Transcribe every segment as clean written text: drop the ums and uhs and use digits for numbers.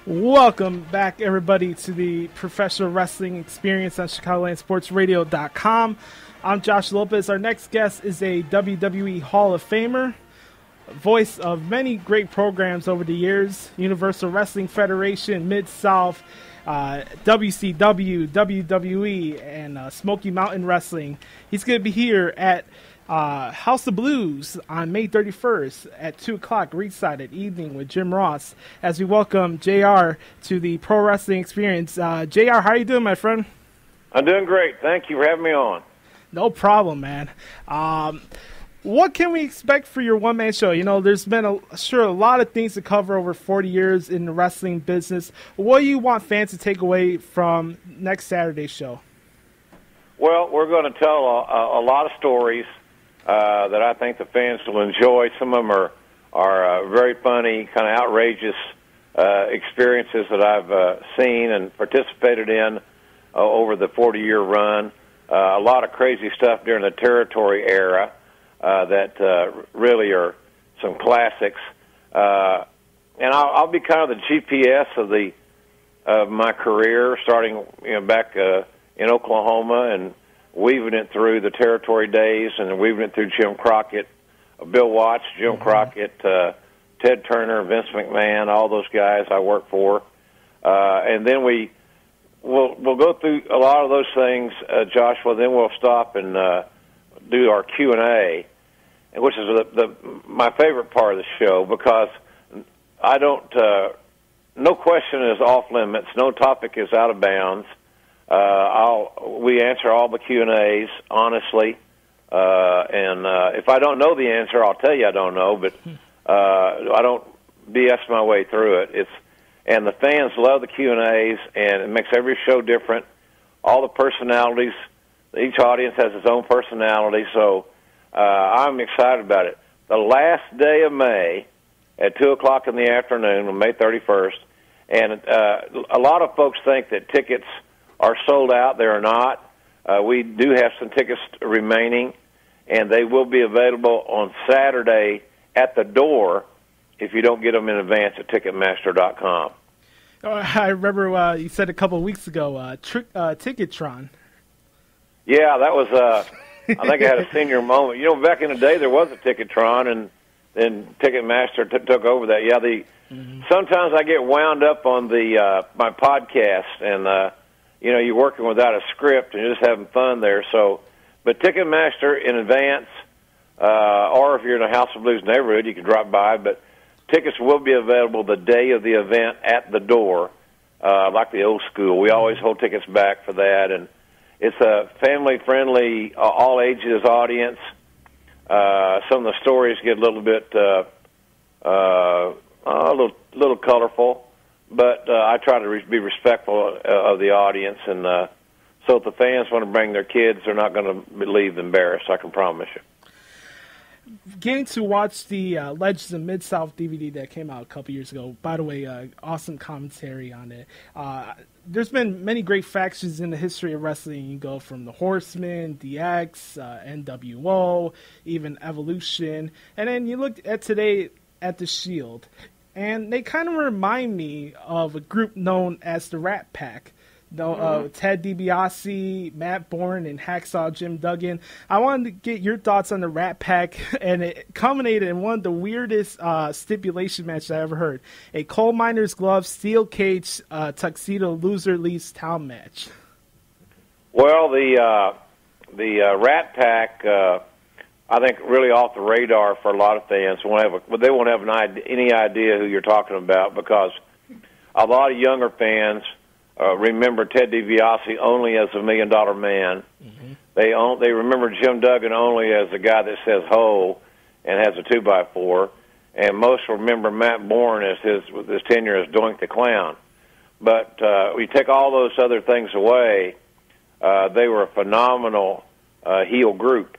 Welcome back, everybody, to the Professional Wrestling Experience on ChicagolandSportsRadio.com. I'm Joshua Lopez. Our next guest is a WWE Hall of Famer, voice of many great programs over the years: Universal Wrestling Federation, Mid-South, WCW, WWE, and Smoky Mountain Wrestling. He's going to be here at House of Blues on May 31st at 2 o'clock, Reedside at evening with Jim Ross, as we welcome JR to the Pro Wrestling Experience. JR, how are you doing, my friend? I'm doing great. Thank you for having me on. No problem, man. What can we expect for your one-man show? You know, there's been a lot of things to cover over 40 years in the wrestling business. What do you want fans to take away from next Saturday's show? Well, we're going to tell a lot of stories that I think the fans will enjoy. Some of them are very funny, kind of outrageous experiences that I've seen and participated in over the 40-year run. A lot of crazy stuff during the territory era that really are some classics. And I'll be kind of the GPS of my career, starting back in Oklahoma and weaving it through the territory days and weaving it through Jim Crockett, Bill Watts, Jim Crockett, Ted Turner, Vince McMahon, all those guys I work for. And then we'll go through a lot of those things, Joshua. Then we'll stop and do our Q&A, which is my favorite part of the show, because I don't. No question is off limits. No topic is out of bounds. We answer all the Q&As honestly, and if I don't know the answer, I'll tell you I don't know. But I don't BS my way through it. And the fans love the Q&As, and it makes every show different. All the personalities, each audience has its own personality, so I'm excited about it. The last day of May at 2 o'clock in the afternoon on May 31st, and a lot of folks think that tickets are sold out. They are not. We do have some tickets remaining, and they will be available on Saturday at the door if you don't get them in advance at Ticketmaster.com. I remember you said a couple of weeks ago, Ticketron. Yeah, that was, I think I had a senior moment. Back in the day there was a Ticketron, and then Ticketmaster took over that. Yeah, sometimes I get wound up on my podcast, and you're working without a script and you're just having fun there. So, but Ticketmaster in advance, or if you're in a House of Blues neighborhood, you can drop by. But tickets will be available the day of the event at the door, like the old school. We always hold tickets back for that, and it's a family-friendly, all ages audience. Some of the stories get a little bit, a little colorful. But I try to be respectful of the audience, and so if the fans want to bring their kids, they're not going to leave embarrassed, I can promise you. Getting to watch the Legends of Mid-South DVD that came out a couple years ago, by the way, awesome commentary on it. There's been many great factions in the history of wrestling. You go from the Horsemen, DX, NWO, even Evolution, and then you look at today at the Shield. And they kind of remind me of a group known as the Rat Pack. Ted DiBiase, Matt Bourne, and Hacksaw Jim Duggan. I wanted to get your thoughts on the Rat Pack, and it culminated in one of the weirdest stipulation matches I ever heard. A coal miner's glove, steel cage, tuxedo, loser leaves town match. Well, the Rat Pack, I think, really off the radar for a lot of fans. They won't have any idea who you're talking about, because a lot of younger fans remember Ted DiBiase only as a $1 Million Man. Mm-hmm. They remember Jim Duggan only as the guy that says "ho" and has a 2x4, and most remember Matt Bourne as his tenure as Doink the Clown. But we take all those other things away, they were a phenomenal heel group.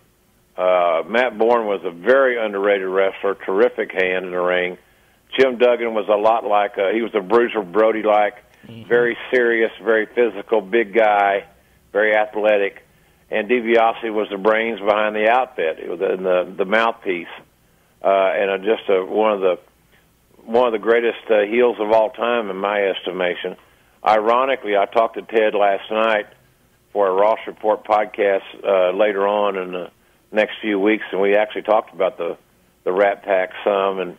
Matt Bourne was a very underrated wrestler, terrific hand in the ring. Jim Duggan was a lot like, he was a Bruiser Brody-like, very serious, very physical, big guy, very athletic. And DiBiase was the brains behind the outfit. It was the mouthpiece, and just one one of the greatest heels of all time, in my estimation. Ironically, I talked to Ted last night for a Ross Report podcast later on in the next few weeks, and we actually talked about the Rat Pack some and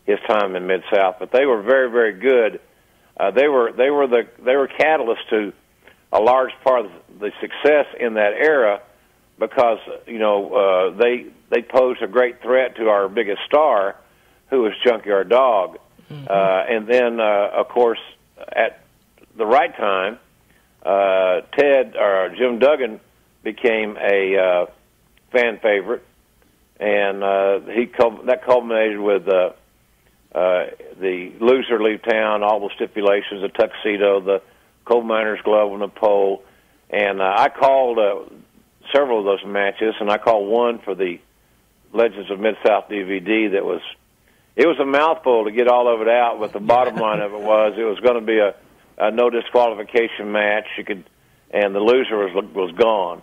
his time in Mid-South. But they were very, very good. They were catalysts to a large part of the success in that era because they posed a great threat to our biggest star, who was Junkyard Dog, and then of course at the right time, Jim Duggan became a fan favorite, and that culminated with the loser leave town, all the stipulations, the tuxedo, the coal miner's glove on the pole, and I called several of those matches, and I called one for the Legends of Mid-South DVD. It was a mouthful to get all of it out, but the bottom line of it was going to be a no disqualification match. And the loser was gone.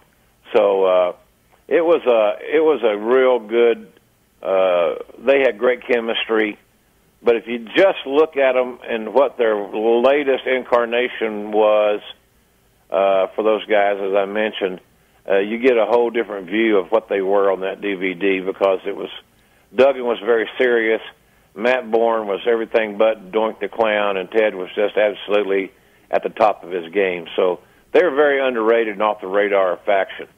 So it was a real good. They had great chemistry, but if you just look at them and what their latest incarnation was for those guys, as I mentioned, you get a whole different view of what they were on that DVD, because Duggan was very serious, Matt Bourne was everything but Doink the Clown, and Ted was just absolutely at the top of his game. So they were very underrated and off the radar faction.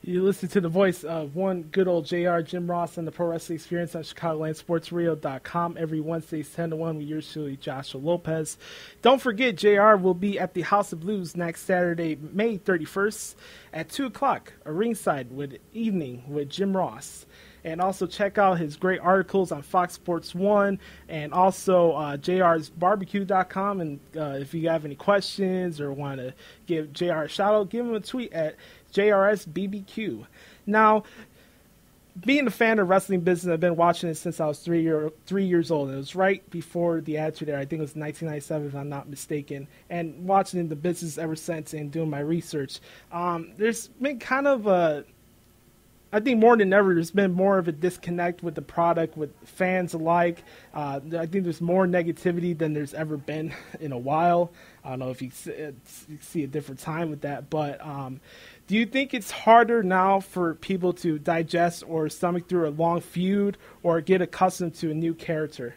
You listen to the voice of one good old JR, Jim Ross, and the Pro Wrestling Experience on ChicagolandSportsRadio.com every Wednesdays 10 to 1 with yours truly, Joshua Lopez. Don't forget, JR will be at the House of Blues next Saturday, May 31st at 2 o'clock, a ringside evening with Jim Ross. And also check out his great articles on Fox Sports 1 and also jrsbarbecue.com. And if you have any questions or want to give JR a shout out, give him a tweet at JRSBBQ. Now, being a fan of wrestling business, I've been watching it since I was 3 years old. It was right before the Attitude Era. I think it was 1997, if I'm not mistaken. And watching the business ever since and doing my research. There's been kind of I think more than ever, there's been more of a disconnect with the product, with fans alike. I think there's more negativity than there's ever been in a while. I don't know if you see a different time with that, but do you think it's harder now for people to digest or stomach through a long feud or get accustomed to a new character?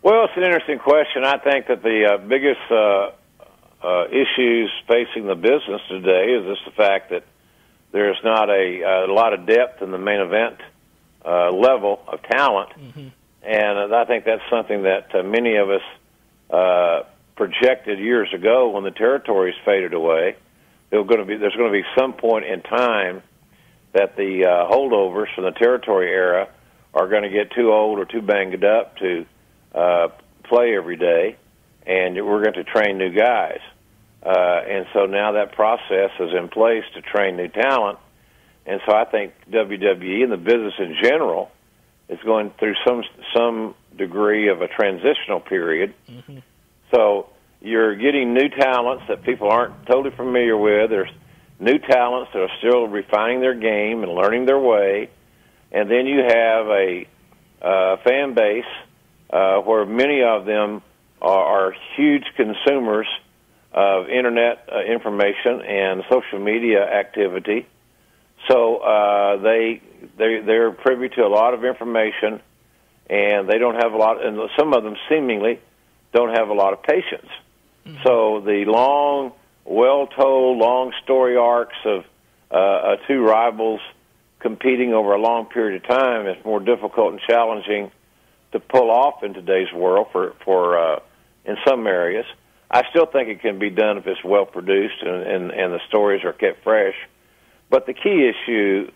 Well, it's an interesting question. I think that the biggest issues facing the business today is just the fact that there's not a lot of depth in the main event level of talent, and I think that's something that many of us projected years ago when the territories faded away. There's going to be some point in time that the holdovers from the territory era are going to get too old or too banged up to play every day, and we're going to train new guys. And so now that process is in place to train new talent. And so I think WWE and the business in general is going through some degree of a transitional period. So you're getting new talents that people aren't totally familiar with. There's new talents that are still refining their game and learning their way. And then you have a fan base where many of them are huge consumers of internet information and social media activity, so they're privy to a lot of information, and they don't have a lot. And some of them seemingly don't have a lot of patience. So the long, well-told, long story arcs of two rivals competing over a long period of time is more difficult and challenging to pull off in today's world for in some areas. I still think it can be done if it's well produced and the stories are kept fresh. But the key issue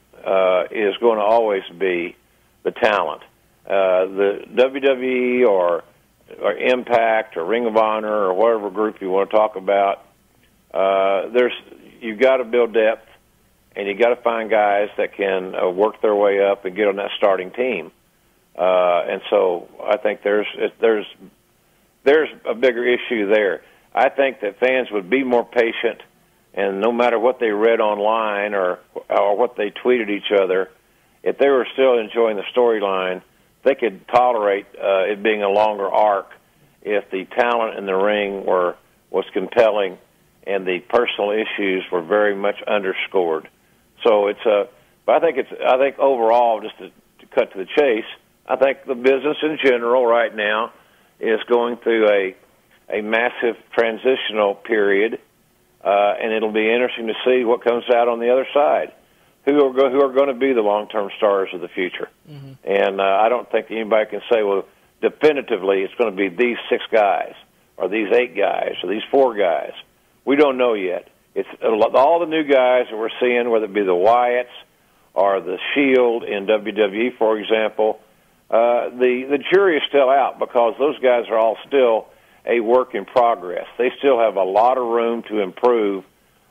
is going to always be the talent. The WWE or Impact or Ring of Honor or whatever group you want to talk about, you've got to build depth, and you got to find guys that can work their way up and get on that starting team. And so I think there's a bigger issue there. I think that fans would be more patient, and no matter what they read online or what they tweeted each other, if they were still enjoying the storyline, they could tolerate it being a longer arc if the talent in the ring was compelling and the personal issues were very much underscored. So but I think overall, just to cut to the chase, I think the business in general right now is going through a massive transitional period, and it'll be interesting to see what comes out on the other side. Who are going to be the long-term stars of the future? Mm-hmm. And I don't think anybody can say, well, definitively it's going to be these 6 guys or these 8 guys or these 4 guys. We don't know yet. It's all the new guys that we're seeing, whether it be the Wyatts or the Shield in WWE, for example. The jury is still out because those guys are all still a work in progress. They still have a lot of room to improve,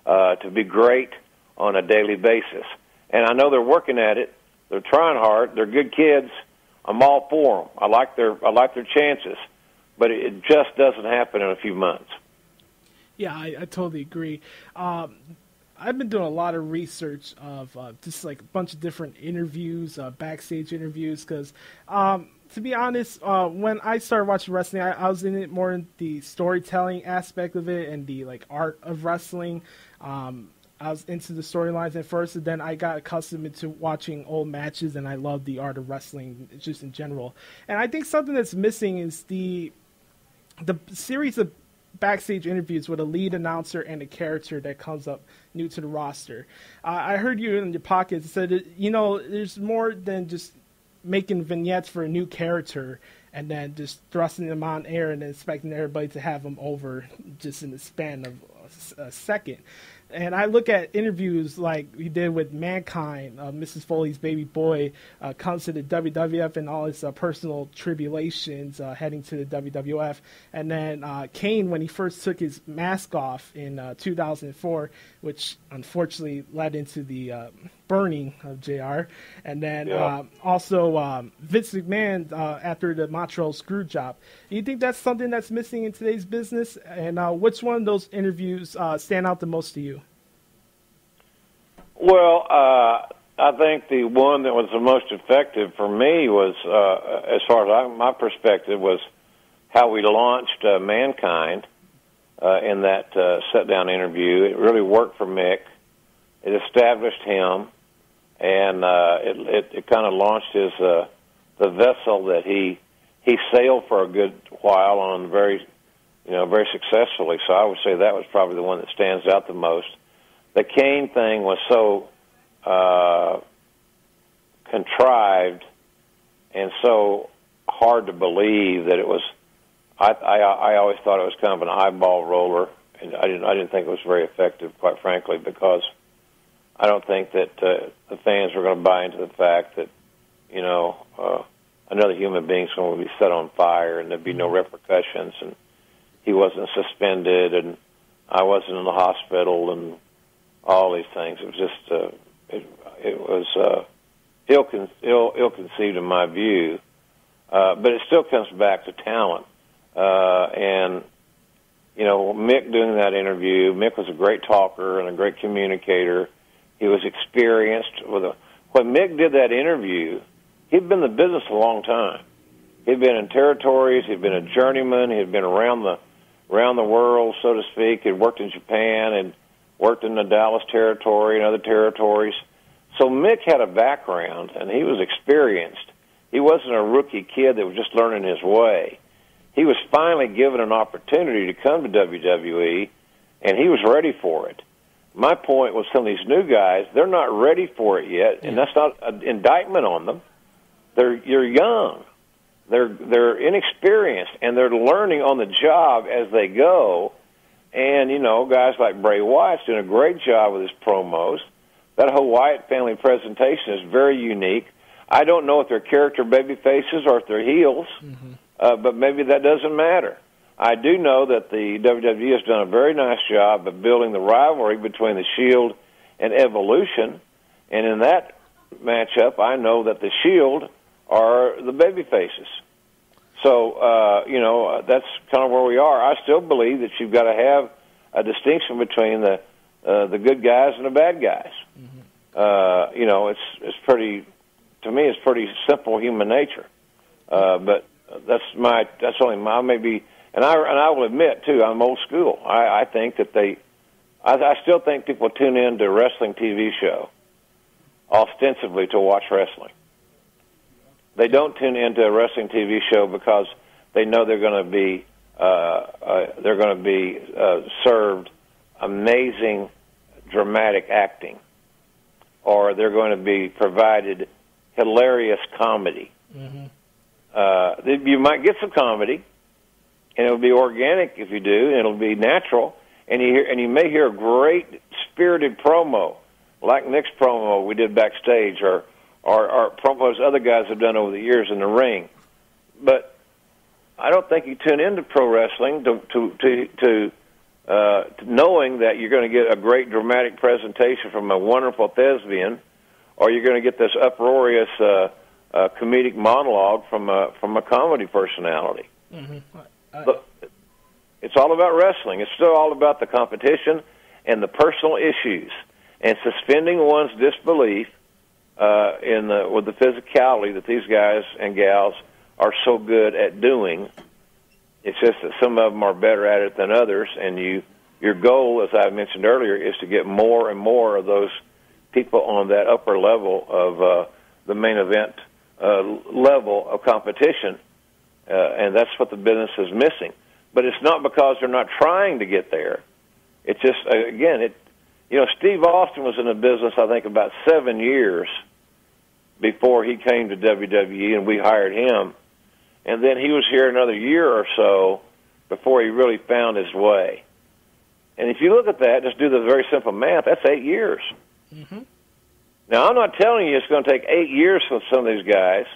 to be great on a daily basis. And I know they're working at it. They're trying hard. They're good kids. I'm all for them. I like their chances, but it just doesn't happen in a few months. Yeah, I totally agree. I've been doing a lot of research of just like a bunch of different interviews, backstage interviews, because to be honest, when I started watching wrestling, I was in it more in the storytelling aspect of it and the like art of wrestling. I was into the storylines at first, and then I got accustomed to watching old matches, and I love the art of wrestling just in general. And I think something that's missing is the series of backstage interviews with a lead announcer and a character that comes up new to the roster. I heard you in your pocket said, there's more than just making vignettes for a new character and then just thrusting them on air and then expecting everybody to have them over just in the span of a second. And I look at interviews like we did with Mankind, Mrs. Foley's baby boy, comes to the WWF and all his personal tribulations heading to the WWF. And then Kane, when he first took his mask off in 2004, which unfortunately led into the burning of JR. And then also Vince McMahon after the Montreal screw job. Do you think that's something that's missing in today's business? And which one of those interviews stand out the most to you? Well, I think the one that was the most effective for me was, as far as my perspective, was how we launched Mankind in that sit-down interview. It really worked for Mick. It established him, and it kind of launched his the vessel that he sailed for a good while on very successfully. So I would say that was probably the one that stands out the most. The Kane thing was so contrived and so hard to believe that it was. I always thought it was kind of an eyeball roller, and I didn't think it was very effective, quite frankly, because I don't think that the fans were going to buy into the fact that another human being's going to be set on fire and there'd be no repercussions, and he wasn't suspended, and I wasn't in the hospital, and all these things. It was just it was ill-conceived in my view, but it still comes back to talent. And Mick doing that interview, Mick was a great talker and a great communicator. He was experienced when Mick did that interview. He'd been in the business a long time. He'd been in territories. He'd been a journeyman. He'd been around the world, so to speak. He'd worked in Japan and worked in the Dallas territory and other territories. So Mick had a background, and he was experienced. He wasn't a rookie kid that was just learning his way. He was finally given an opportunity to come to WWE, and he was ready for it. My point was some of these new guys, they're not ready for it yet, and that's not an indictment on them. You're young. They're inexperienced, and they're learning on the job as they go. And, guys like Bray Wyatt's doing a great job with his promos. That whole Wyatt family presentation is very unique. I don't know if they're character baby faces or if they're heels, but maybe that doesn't matter. I do know that the WWE has done a very nice job of building the rivalry between the Shield and Evolution. And in that matchup, I know that the Shield are the baby faces. So, that's kind of where we are. I still believe that you've got to have a distinction between the good guys and the bad guys. It's pretty, to me, it's pretty simple human nature. But that's only my maybe, and I will admit too, I'm old school. I think that I still think people tune in to a wrestling TV show ostensibly to watch wrestling. They don't tune into a wrestling TV show because they know they're going to be served amazing dramatic acting, or they're going to be provided hilarious comedy. You might get some comedy, and it'll be organic if you do, and it'll be natural, and you may hear a great spirited promo, like Nick's promo we did backstage, or promos other guys have done over the years in the ring. But I don't think you tune into pro wrestling to knowing that you're going to get a great dramatic presentation from a wonderful thespian, or you're going to get this uproarious comedic monologue from a comedy personality. But it's all about wrestling. It's still all about the competition and the personal issues and suspending one's disbelief with the physicality that these guys and gals are so good at doing. It's just that some of them are better at it than others, and your goal, as I mentioned earlier, is to get more and more of those people on that upper level of the main event level of competition, and that's what the business is missing. But it's not because they're not trying to get there. It's just, again, Steve Austin was in the business, I think, about 7 years before he came to WWE, and we hired him. And then he was here another year or so before he really found his way. And if you look at that, just do the very simple math, that's 8 years. Now, I'm not telling you it's going to take 8 years for some of these guys,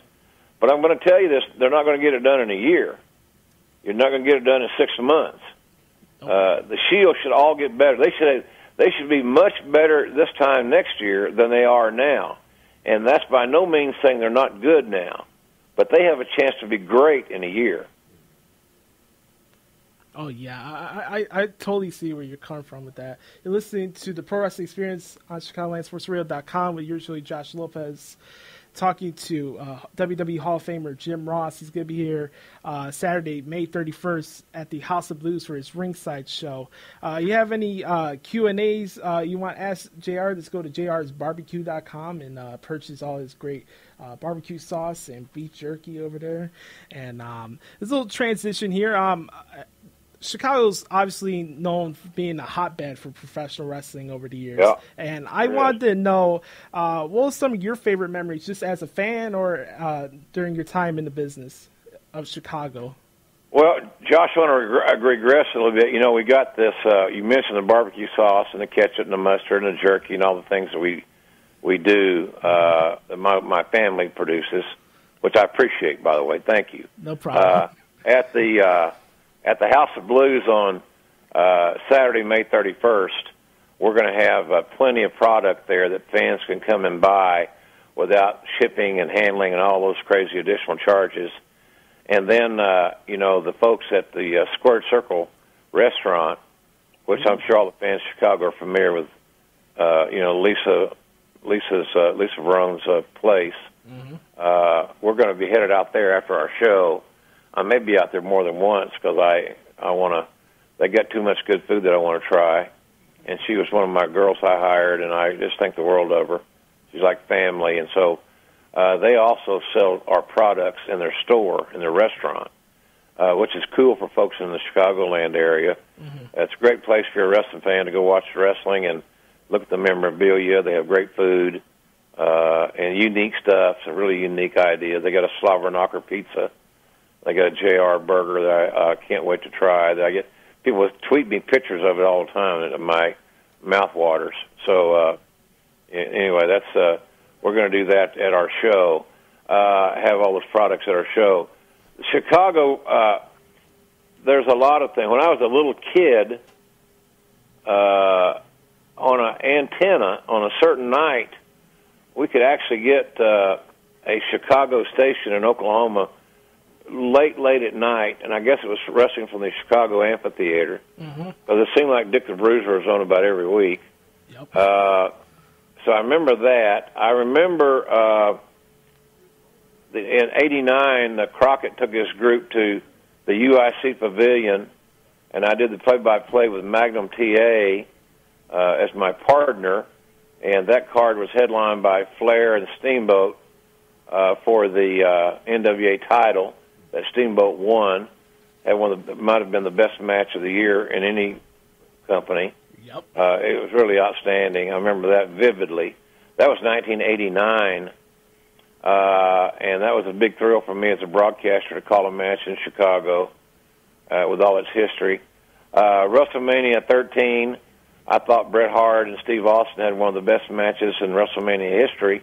but I'm going to tell you this, they're not going to get it done in a year. You're not going to get it done in 6 months. The Shield should all get better. They should be much better this time next year than they are now. And that's by no means saying they're not good now, but they have a chance to be great in a year. Oh, yeah. I totally see where you're coming from with that. You're listening to the Pro Wrestling Experience on ChicagolandSportsRadio.com with yours truly, Josh Lopez, talking to WWE Hall of Famer Jim Ross. He's going to be here Saturday, May 31st at the House of Blues for his ringside show. You have any Q&As you want to ask JR, just go to jrsbarbecue.com and purchase all his great barbecue sauce and beef jerky over there. And there's a little transition here. Chicago's obviously known for being a hotbed for professional wrestling over the years. Yeah. And I wanted to know, what were some of your favorite memories, just as a fan or during your time in the business of Chicago? Well, Josh, I want to regress a little bit. We got this, you mentioned the barbecue sauce and the ketchup and the mustard and the jerky and all the things that we do, that my family produces, which I appreciate, by the way. Thank you. No problem. At the House of Blues on Saturday, May 31st, we're going to have plenty of product there that fans can come and buy without shipping and handling and all those crazy additional charges. And then, the folks at the Squared Circle restaurant, which I'm sure all the fans of Chicago are familiar with, Lisa Verone's place. We're going to be headed out there after our show. I may be out there more than once because they got too much good food that I want to try. And she was one of my girls I hired, and I just think the world of her. She's like family. And so they also sell our products in their store, in their restaurant, which is cool for folks in the Chicagoland area. It's a great place for a wrestling fan to go watch wrestling and look at the memorabilia. They have great food and unique stuff. It's a really unique idea. They got a slobber knocker pizza. They got a JR burger that I can't wait to try. That I get people tweet me pictures of it all the time, and my mouth waters. So anyway, that's we're going to do that at our show. Have all those products at our show. Chicago, there's a lot of things. When I was a little kid, on an antenna on a certain night, we could actually get a Chicago station in Oklahoma late at night, and I guess it was wrestling from the Chicago Amphitheater, because it seemed like Dick the Bruiser was on about every week. Yep. So I remember that. I remember in '89, Crockett took his group to the UIC Pavilion, and I did the play-by-play with Magnum TA as my partner, and that card was headlined by Flair and Steamboat for the NWA title that Steamboat won. Had might have been the best match of the year in any company. Yep. It was really outstanding. I remember that vividly. That was 1989, and that was a big thrill for me as a broadcaster to call a match in Chicago with all its history. WrestleMania 13, I thought Bret Hart and Steve Austin had one of the best matches in WrestleMania history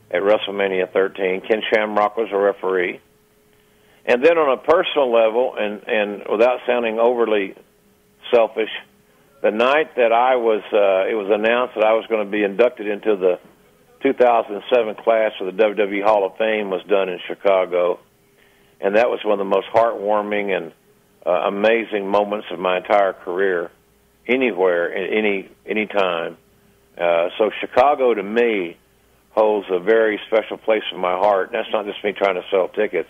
at WrestleMania 13. Ken Shamrock was a referee. And then on a personal level, and without sounding overly selfish, the night that it was announced that I was going to be inducted into the 2007 class of the WWE Hall of Fame was done in Chicago. And that was one of the most heartwarming and amazing moments of my entire career, anywhere, any time. So Chicago, to me, holds a very special place in my heart. That's not just me trying to sell tickets.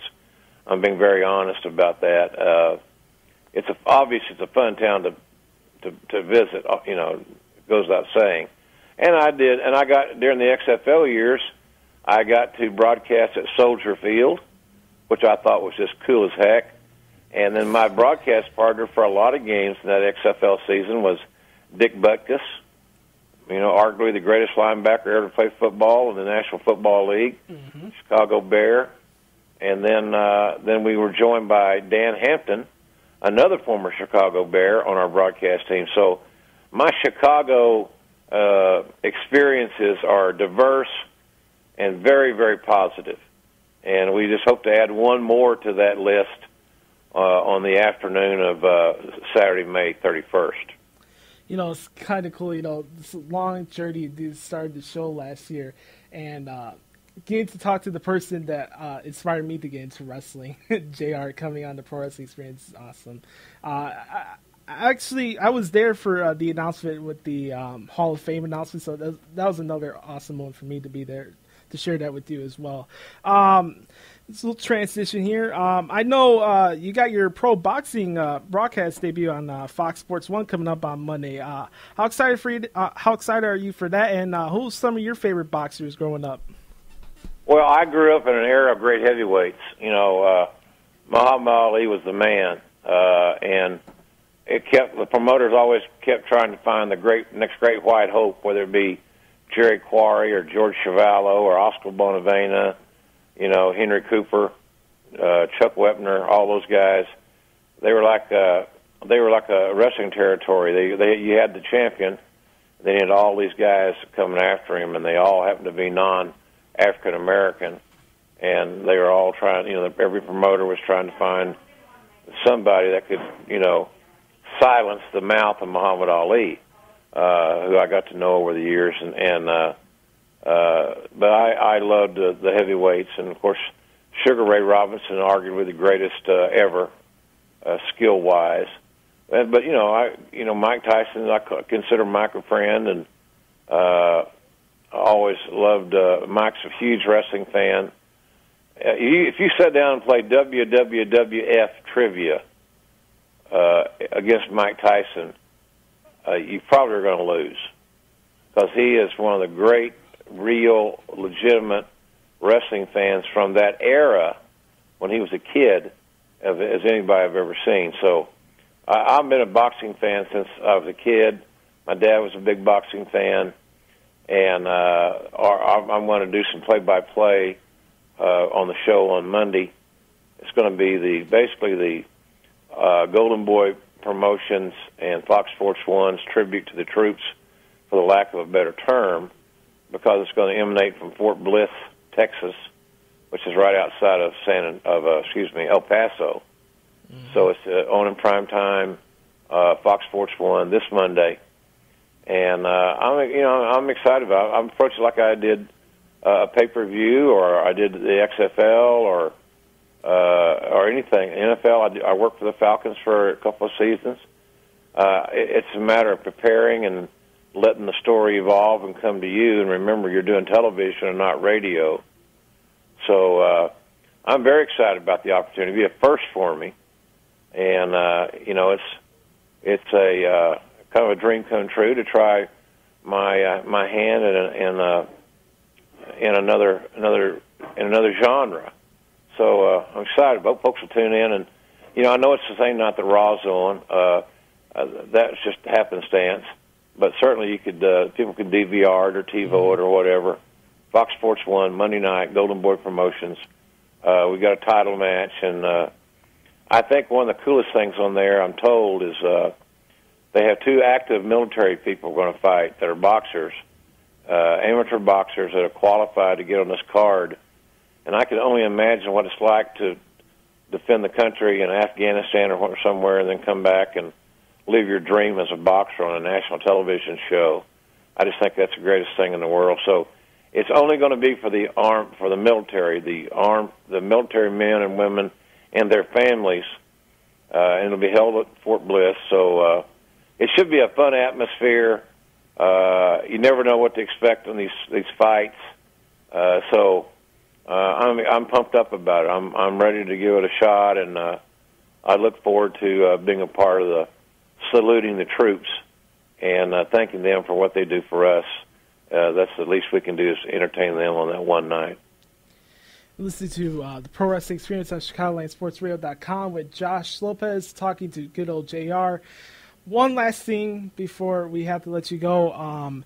I'm being very honest about that. It's a fun town to visit. You know, it goes without saying. And I got during the XFL years, I got to broadcast at Soldier Field, which I thought was just cool as heck. And then my broadcast partner for a lot of games in that XFL season was Dick Butkus. You know, arguably the greatest linebacker ever to play football in the National Football League, Chicago Bear. And then we were joined by Dan Hampton, another former Chicago Bear, on our broadcast team. So my Chicago experiences are diverse and very, very positive. And we just hope to add one more to that list on the afternoon of Saturday, May 31st. You know, it's kind of cool. You know, this long journey you started the show last year, and getting to talk to the person that inspired me to get into wrestling, JR, coming on the Pro Wrestling Experience is awesome. I was there for the announcement with the Hall of Fame announcement, so that was another awesome moment for me to be there to share that with you as well. This little transition here. I know you got your pro boxing broadcast debut on Fox Sports 1 coming up on Monday. How excited are you for that? And who's some of your favorite boxers growing up? Well, I grew up in an era of great heavyweights. You know, Muhammad Ali was the man, and the promoters always kept trying to find the next great white hope, whether it be Jerry Quarry or George Chuvalo or Oscar Bonavena, you know, Henry Cooper, Chuck Wepner, all those guys. They were like a wrestling territory. You had the champion, then you had all these guys coming after him, and they all happened to be non-African American, and they were all trying. You know, every promoter was trying to find somebody that could, you know, silence the mouth of Muhammad Ali, who I got to know over the years, but I loved the heavyweights, and of course, Sugar Ray Robinson, arguably the greatest ever, skill-wise. But Mike Tyson, I consider Mike a friend, and I always loved. Mike's a huge wrestling fan. If you sat down and played WWF trivia against Mike Tyson, you probably are going to lose, because he is one of the great, real, legitimate wrestling fans from that era when he was a kid, as anybody I've ever seen. So I've been a boxing fan since I was a kid. My dad was a big boxing fan, and I'm going to do some play-by-play on the show on Monday. It's going to be basically the Golden Boy Promotions and Fox Sports 1's tribute to the troops, for the lack of a better term, because it's going to emanate from Fort Bliss, Texas, which is right outside of El Paso. Mm-hmm. So it's on in prime time, Fox Sports 1 this Monday, and I'm excited about it. I'm approaching like I did a pay-per-view, or I did the XFL, or anything. NFL, I worked for the Falcons for a couple of seasons. It's a matter of preparing and letting the story evolve and come to you. And remember, you're doing television and not radio. So I'm very excited about the opportunity. It'll be a first for me, and it's a kind of a dream come true to try my hand in another genre. So I'm excited. Both folks will tune in, and I know it's the same night that Raw's on. That's just happenstance, but certainly you could people could DVR it or TiVo it or whatever. Fox Sports 1 Monday night, Golden Boy Promotions. We got a title match, and I think one of the coolest things on there, I'm told, is they have 2 active military people going to fight that are boxers, amateur boxers that are qualified to get on this card. And I can only imagine what it's like to defend the country in Afghanistan or somewhere and then come back and live your dream as a boxer on a national television show. I just think that's the greatest thing in the world. So it's only going to be for the military, the military men and women and their families, and it'll be held at Fort Bliss. So it should be a fun atmosphere. You never know what to expect in these fights. So I'm pumped up about it. I'm ready to give it a shot, and I look forward to being a part of the saluting the troops and thanking them for what they do for us. That's the least we can do is entertain them on that one night. Listening to the Pro Wrestling Experience on ChicagolandSportsRadio.com with Josh Lopez talking to good old JR. One last thing before we have to let you go.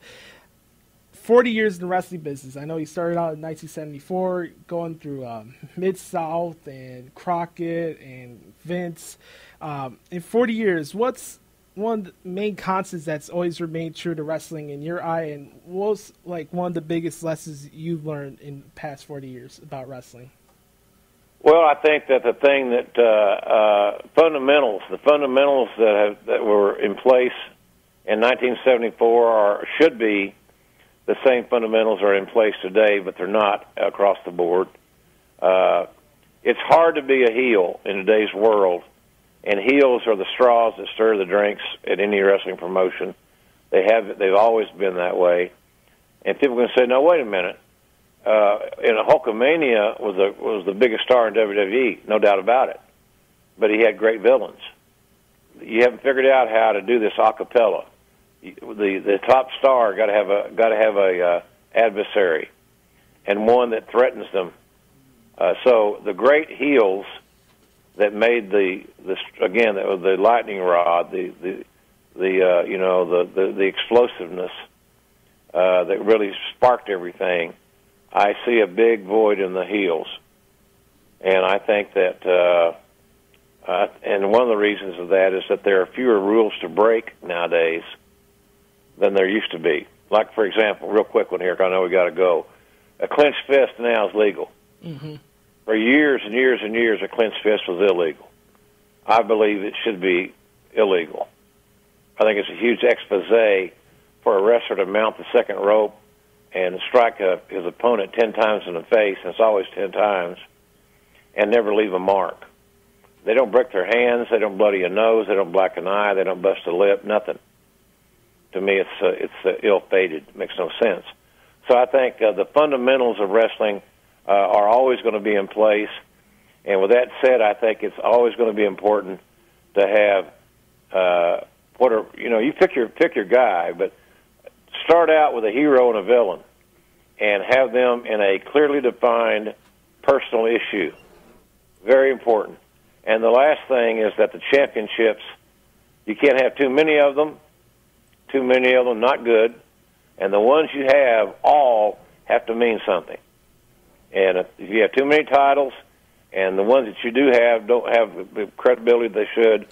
40 years in the wrestling business. I know you started out in 1974 going through Mid-South and Crockett and Vince. In 40 years, what's one of the main constants that's always remained true to wrestling in your eye, and what's like one of the biggest lessons you've learned in the past 40 years about wrestling? Well, I think that the thing that the fundamentals that were in place in 1974 should be the same fundamentals are in place today, but they're not across the board. It's hard to be a heel in today's world, and heels are the straws that stir the drinks at any wrestling promotion. They've always been that way. And people can say, "No, wait a minute. Hulkamania was the biggest star in WWE, no doubt about it. But he had great villains. You haven't figured out how to do this a cappella. The top star got to have a adversary, and one that threatens them. So the great heels that made the lightning rod, the explosiveness that really sparked everything. I see a big void in the heels, and I think that and one of the reasons of that is that there are fewer rules to break nowadays than there used to be. Like, for example, real quick one here, 'cause I know we got to go. A clenched fist now is legal. Mm-hmm. For years and years and years, a clenched fist was illegal. I believe it should be illegal. I think it's a huge expose for a wrestler to mount the second rope and strike his opponent 10 times in the face, and it's always 10 times, and never leave a mark. They don't break their hands, they don't bloody a nose, they don't black an eye, they don't bust a lip, nothing. To me, it's ill-fated. It makes no sense. So I think the fundamentals of wrestling are always going to be in place. And with that said, I think it's always going to be important to have you pick your guy, but start out with a hero and a villain, and have them in a clearly defined personal issue. Very important. And the last thing is that the championships, you can't have too many of them. Too many of them, not good. And the ones you have all have to mean something. And if you have too many titles, and the ones that you do have don't have the credibility they should,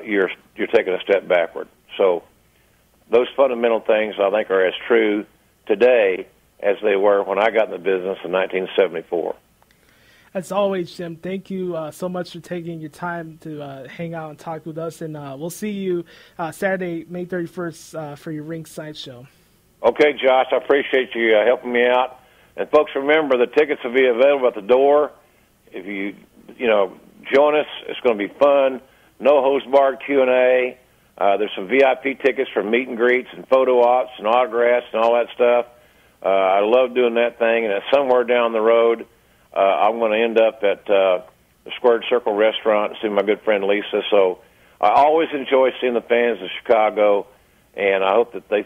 you're taking a step backward. So those fundamental things, I think, are as true today as they were when I got in the business in 1974. As always, Jim, thank you so much for taking your time to hang out and talk with us. And we'll see you Saturday, May 31st for your ringside show. Okay, Josh, I appreciate you helping me out. And folks, remember, the tickets will be available at the door. If you join us, it's going to be fun. No host barred Q&A. There's some VIP tickets for meet and greets and photo ops and autographs and all that stuff. I love doing that thing, and it's somewhere down the road. I'm going to end up at the Squared Circle Restaurant to see my good friend Lisa. So I always enjoy seeing the fans of Chicago, and I hope that they